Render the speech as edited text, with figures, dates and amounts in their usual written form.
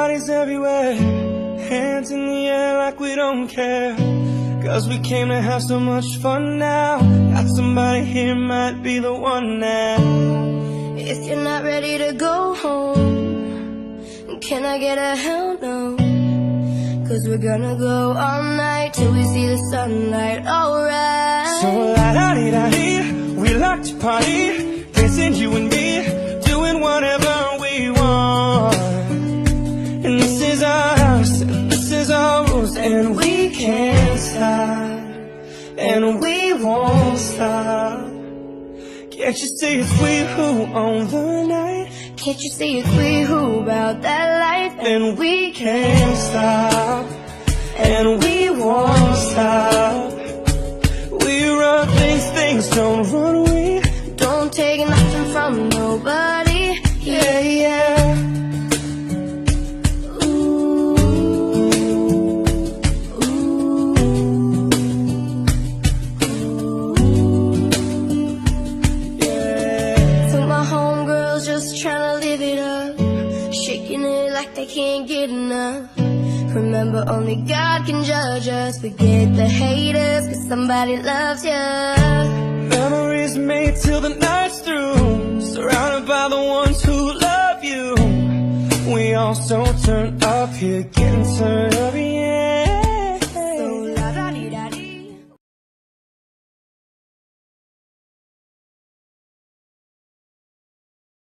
bodies everywhere, hands in the air like we don't care. Cause we came to have so much fun now. Got somebody here, might be the one now. If you're not ready to go home, can I get a hell no? Cause we're gonna go all night till we see the sunlight, alright. So la-da-dee-da-dee, we like to party, dancing you and me, doing whatever we want. And this is our house, and this is our rules, and we can't stop, and we won't stop. Can't you see it's we who own the night? Can't you see it's we who about that life? And we can't stop, and we won't stop. We run things don't run away. Don't take nothing from nobody. Yeah, yeah. Ooh, ooh, yeah. for my homegirls just tryna live it up, shaking it like they can't get enough. Remember, only God can judge us. Forget the haters, cause somebody loves ya. Memories made till the night's through, surrounded by the ones who love you. We all so turned up here, getting turned up, yeah.